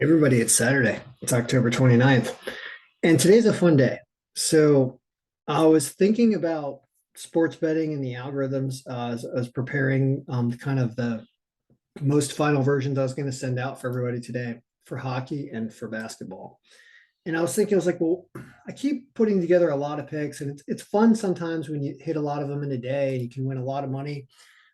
Everybody, it's Saturday. It's October 29th. And today's a fun day. So I was thinking about sports betting and the algorithms as I was preparing kind of the most final versions I was going to send out for everybody today for hockey and for basketball. And I was thinking, I was like, well, I keep putting together a lot of picks, and it's fun sometimes when you hit a lot of them in a day and you can win a lot of money.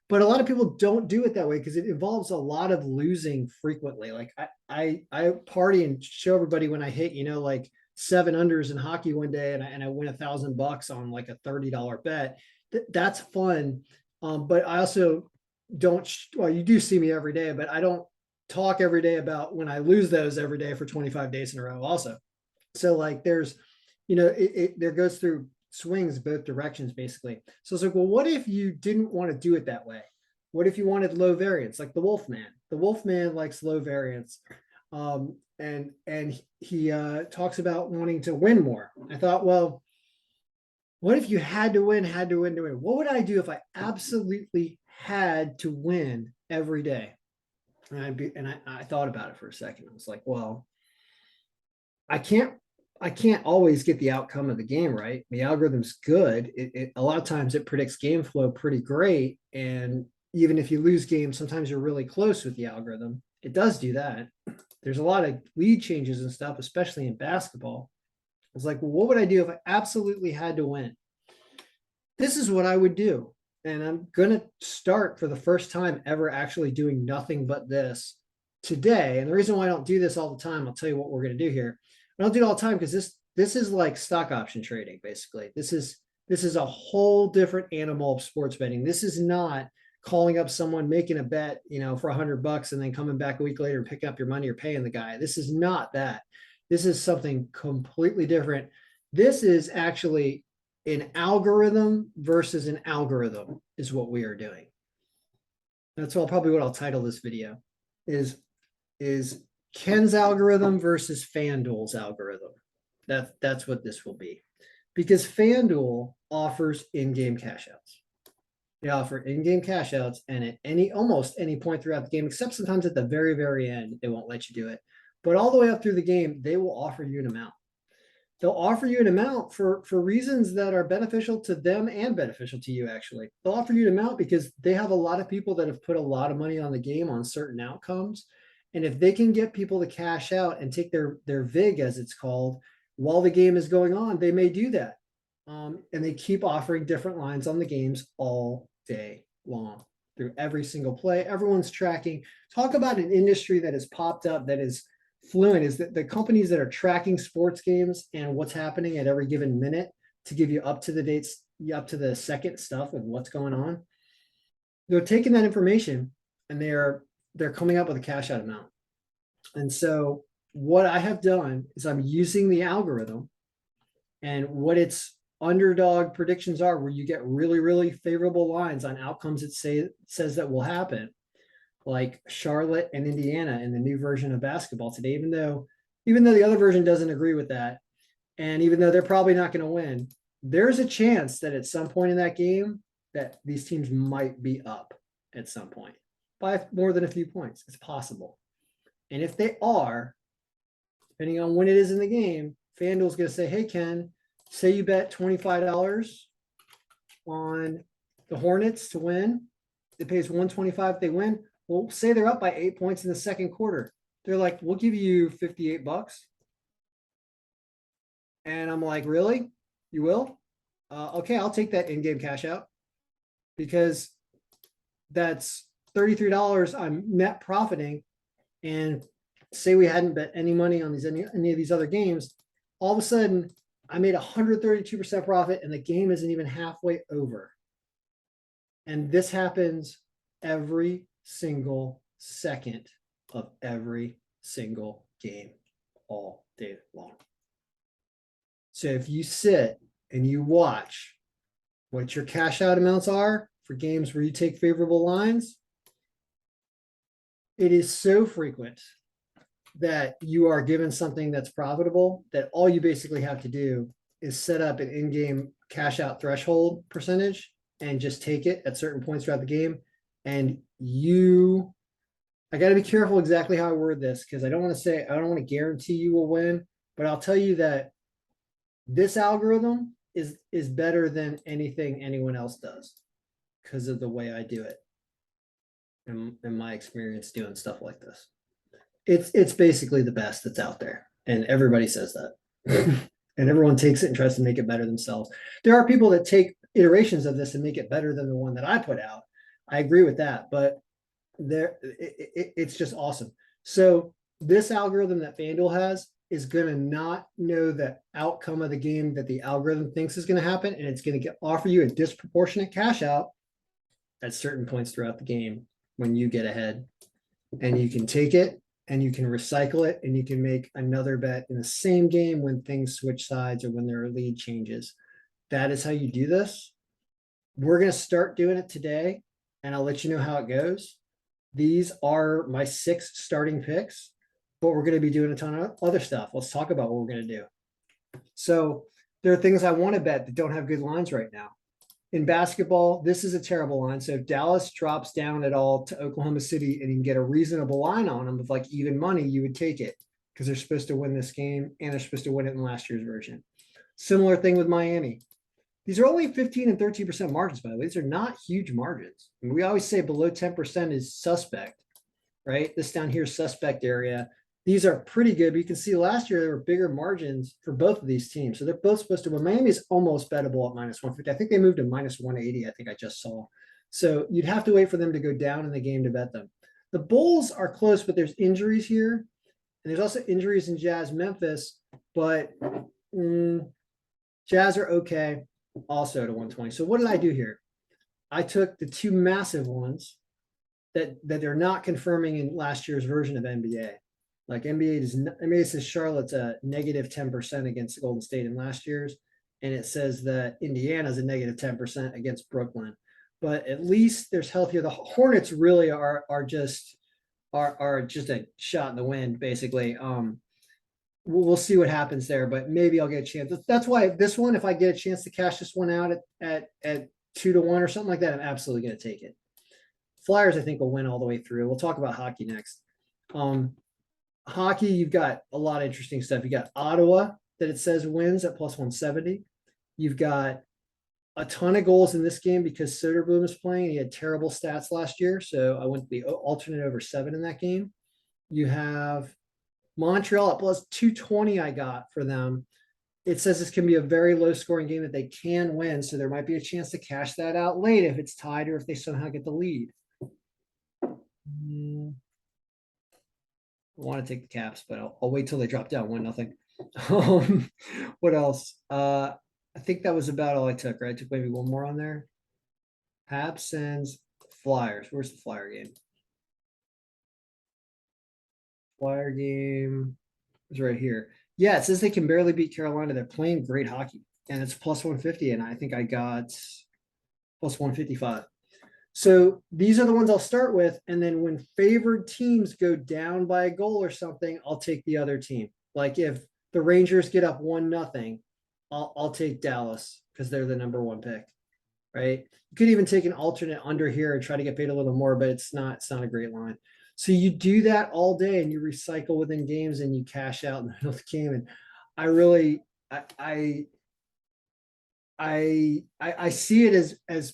But a lot of people don't do it that way because it involves a lot of losing frequently. Like I party and show everybody when I hit, like seven unders in hockey one day, and I win $1,000 on like a $30 bet. That's fun. But I also don't. Well, you do see me every day, but I don't talk every day about when I lose those every day for 25 days in a row. Also, so like there's, there goes through swings both directions basically. So it's like, well, what if you didn't want to do it that way? What if you wanted low variance, like the Wolfman? The Wolfman likes low variance, and he talks about wanting to win more. I thought, well, what if you had to win, had to win, to win? What would I do if I absolutely had to win every day? And I thought about it for a second. I was like, well, I can't I can't always get the outcome of the game right. The algorithm's good. A lot of times it predicts game flow pretty great, and even if you lose games, sometimes you're really close with the algorithm. It does do that. There's a lot of lead changes and stuff, especially in basketball. It's like, well, what would I do if I absolutely had to win? This is what I would do, and I'm gonna start for the first time ever actually doing nothing but this today. And the reason why I don't do this all the time, I'll tell you what we're gonna do here. I don't do it all the time because this is like stock option trading, basically. This is a whole different animal of sports betting. This is not calling up someone, making a bet, for $100 and then coming back a week later and picking up your money or paying the guy. This is not that. This is something completely different. This is actually an algorithm versus an algorithm is what we are doing. That's probably what I'll title this video is Ken's algorithm versus Fanduel's algorithm. That's what this will be. Because Fanduel offers in-game cash outs. They offer in-game cash outs, and at almost any point throughout the game, except sometimes at the very, very end, they won't let you do it. But all the way up through the game, they will offer you an amount. They'll offer you an amount for reasons that are beneficial to them and beneficial to you. Actually, they'll offer you an amount because they have a lot of people that have put a lot of money on the game on certain outcomes, and if they can get people to cash out and take their vig, as it's called, while the game is going on, they may do that. And they keep offering different lines on the games all day long through every single play. Everyone's tracking. Talk about an industry that has popped up that is fluent, is that the companies that are tracking sports games and what's happening at every given minute to give you up to the dates, up to the second stuff of what's going on. They're taking that information and they're coming up with a cash out amount. And so what I have done is I'm using the algorithm and what its underdog predictions are, where you get really, really favorable lines on outcomes says that will happen, like Charlotte and Indiana in the new version of basketball today, even though the other version doesn't agree with that, and even though they're probably not going to win, there's a chance that at some point in that game that these teams might be up at some point by more than a few points. It's possible. And if they are, depending on when it is in the game, FanDuel's going to say, hey, Ken, say you bet $25 on the Hornets to win. It pays 125 if they win. Well, say they're up by 8 points in the second quarter. They're like, we'll give you $58. And I'm like, really? You will? Okay, I'll take that in-game cash out because that's $33 I'm net profiting. And say we hadn't bet any money on any of these other games, all of a sudden I made 132% profit and the game isn't even halfway over. And this happens every single second of every single game all day long. So if you sit and you watch what your cash out amounts are for games where you take favorable lines, it is so frequent that you are given something that's profitable that all you basically have to do is set up an in-game cash out threshold percentage and just take it at certain points throughout the game. And you I got to be careful exactly how I word this because I don't want to guarantee you will win, but I'll tell you that this algorithm is better than anything anyone else does because of the way I do it and my experience doing stuff like this. It's basically the best that's out there, and everybody says that, and everyone takes it and tries to make it better themselves. There are people that take iterations of this and make it better than the one that I put out. I agree with that, but it's just awesome. So this algorithm that FanDuel has is going to not know the outcome of the game that the algorithm thinks is going to happen, and it's going to offer you a disproportionate cash out at certain points throughout the game when you get ahead, and you can take it and you can recycle it and you can make another bet in the same game when things switch sides or when there are lead changes. That is how you do this. We're going to start doing it today, and I'll let you know how it goes. These are my 6 starting picks, but we're going to be doing a ton of other stuff. Let's talk about what we're going to do. So there are things I want to bet that don't have good lines right now. In basketball, this is a terrible line. So if Dallas drops down at all to Oklahoma City and you can get a reasonable line on them with like even money, you would take it because they're supposed to win this game and they're supposed to win it in last year's version. Similar thing with Miami. These are only 15 and 13% margins, by the way. These are not huge margins. And we always say below 10% is suspect, right? This down here is suspect area. These are pretty good. But you can see last year there were bigger margins for both of these teams. So they're both supposed to win. Miami is almost bettable at minus 150. I think they moved to minus 180, I think I just saw. So you'd have to wait for them to go down in the game to bet them. The Bulls are close, but there's injuries here. And there's also injuries in Jazz Memphis, but Jazz are okay also to 120. So what did I do here? I took the 2 massive ones that they're not confirming in last year's version of NBA. Like NBA says Charlotte's a negative 10% against Golden State in last year's, and it says that Indiana's a negative 10% against Brooklyn. But at least there's health here. The Hornets really are just a shot in the wind, basically. We'll see what happens there, but maybe I'll get a chance. That's why this one, if I get a chance to cash this one out at 2-1 or something like that, I'm absolutely going to take it. Flyers, I think, will win all the way through. We'll talk about hockey next. Hockey, you've got a lot of interesting stuff. You got Ottawa that it says wins at plus 170. You've got a ton of goals in this game because Soderblom is playing. He had terrible stats last year, so I went the alternate over 7 in that game. You have Montreal at plus 220 I got for them. It says this can be a very low scoring game that they can win. So there might be a chance to cash that out late if it's tied or if they somehow get the lead. I want to take the Caps, but I'll wait till they drop down 1-0. What else? I think that was about all I took, right? I took maybe one more on there. Habs sends Flyers. Where's the Flyer game? Flyer game is right here. Yeah, it says they can barely beat Carolina. They're playing great hockey, and it's plus 150, and I think I got plus 155. So these are the ones I'll start with, and then when favored teams go down by a goal or something, I'll take the other team. Like if the Rangers get up 1-0, I'll take Dallas because they're the number 1 pick, right? You could even take an alternate under here and try to get paid a little more, but it's not a great line. So you do that all day and you recycle within games and you cash out in the middle of the game. And I really, I see it as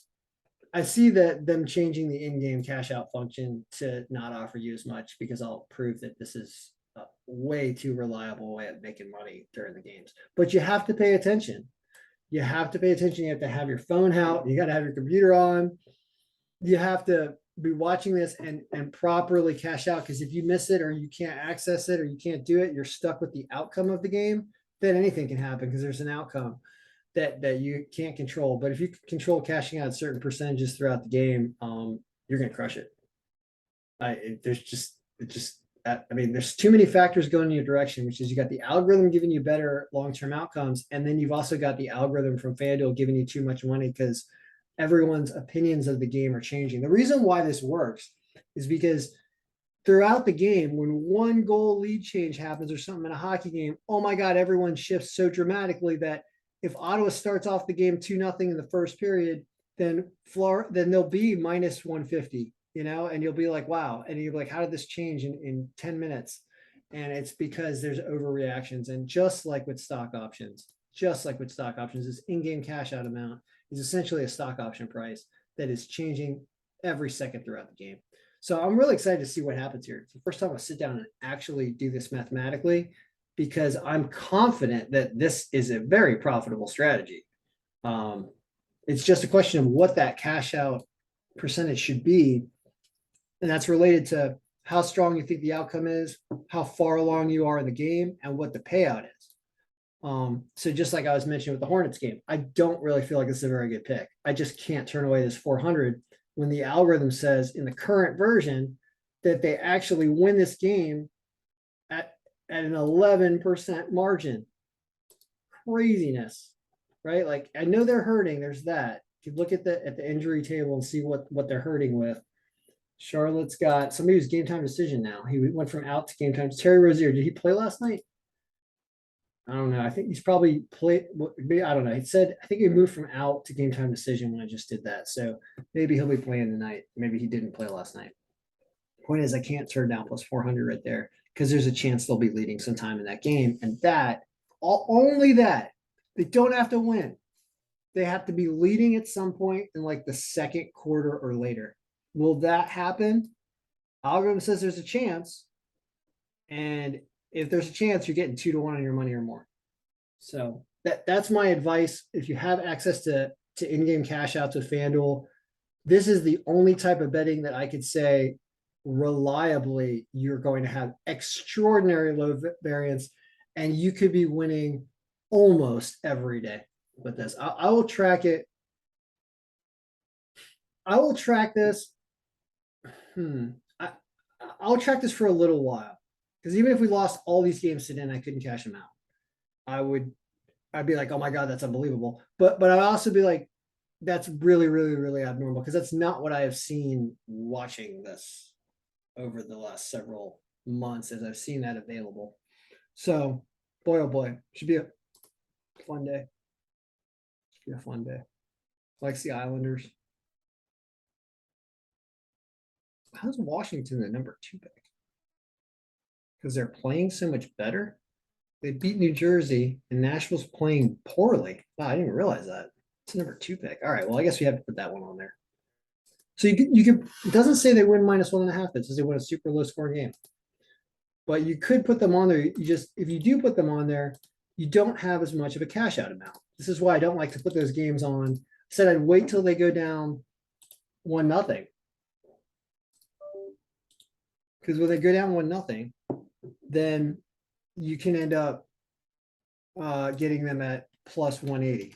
I see that them changing the in-game cash out function to not offer you as much because I'll prove that this is a way too reliable way of making money during the games. But you have to pay attention. You have to pay attention. You have to have your phone out. You got to have your computer on. You have to be watching this and properly cash out, because if you miss it or you can't access it or you can't do it, you're stuck with the outcome of the game. Then anything can happen because there's an outcome that you can't control. But if you control cashing out certain percentages throughout the game, you're going to crush it. There's too many factors going in your direction, which is you got the algorithm giving you better long-term outcomes. And then you've also got the algorithm from FanDuel giving you too much money because everyone's opinions of the game are changing. The reason why this works is because throughout the game, when 1 goal lead change happens or something in a hockey game, oh my God, everyone shifts so dramatically that if Ottawa starts off the game 2-0 in the first period, then they'll be minus 150 and you'll be like, wow. And you'll be like, how did this change in 10 minutes? And it's because there's overreactions. And just like with stock options, this in-game cash out amount is essentially a stock option price that is changing every second throughout the game. So I'm really excited to see what happens here. It's the first time I sit down and actually do this mathematically, because I'm confident that this is a very profitable strategy. It's just a question of what that cash out percentage should be. And that's related to how strong you think the outcome is, how far along you are in the game, and what the payout is. So just like I was mentioning with the Hornets game, I don't really feel like this is a very good pick. I just can't turn away this 400 when the algorithm says in the current version that they actually win this game at an 11% margin. Craziness, right? Like, I know they're hurting. There's that. If you look at the injury table and see what they're hurting with. Charlotte's got somebody who's game time decision now. He went from out to game time. Terry Rozier, did he play last night? I don't know. I think he's probably played. I don't know. He said, I think he moved from out to game time decision when I just did that. So maybe he'll be playing tonight. Maybe he didn't play last night. Point is, I can't turn down plus 400 right there, because there's a chance they'll be leading sometime in that game. And only that, they don't have to win. They have to be leading at some point in like the second quarter or later. Will that happen? Algorithm says there's a chance. And if there's a chance, you're getting 2-1 on your money or more. So that's my advice. If you have access to in-game cash outs with FanDuel, this is the only type of betting that I could say reliably you're going to have extraordinary low variance, and you could be winning almost every day with this. I will track it. I will track this. I'll track this for a little while, because even if we lost all these games today and I couldn't cash them out, I'd be like, oh my God, that's unbelievable. But I'd also be like, that's really, really, really abnormal, because that's not what I have seen watching this over the last several months as I've seen that available. So, boy, oh boy, should be a fun day. Should be a fun day. Likes the Islanders. How's Washington the number 2 pick? Because they're playing so much better. They beat New Jersey, and Nashville's playing poorly. Wow, I didn't even realize that. It's a number 2 pick. All right, well, I guess we have to put that one on there. So you could, it doesn't say they win -1.5. It says they win a super low scoring game. But you could put them on there. If you do put them on there, you don't have as much of a cash out amount. This is why I don't like to put those games on. I said I'd wait till they go down 1-0. Because when they go down 1-0, then you can end up getting them at plus 180.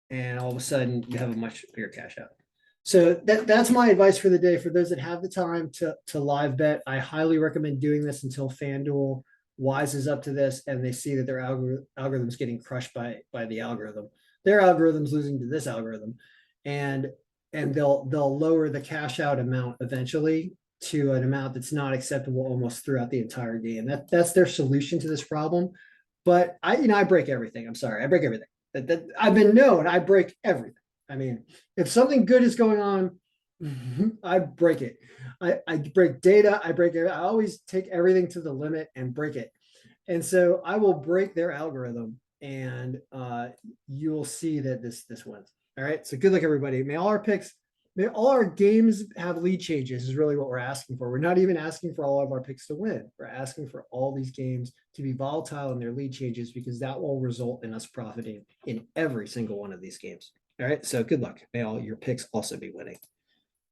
And all of a sudden you have a much bigger cash out. So that's my advice for the day. For those that have the time to live bet, I highly recommend doing this until FanDuel wises up to this and they see that their algorithm's getting crushed by the algorithm. Their algorithm's losing to this algorithm, and they'll lower the cash out amount eventually to an amount that's not acceptable almost throughout the entire game. That's their solution to this problem. But I break everything. I'm sorry, I break everything. I've been known. I break everything. I mean, if something good is going on, I break it. I break data. I always take everything to the limit and break it. And so I will break their algorithm, and you will see that this wins. All right. So good luck, everybody. May all our games have lead changes is really what we're asking for. We're not even asking for all of our picks to win. We're asking for all these games to be volatile in their lead changes, because that will result in us profiting in every single one of these games. All right. So good luck. May all your picks also be winning.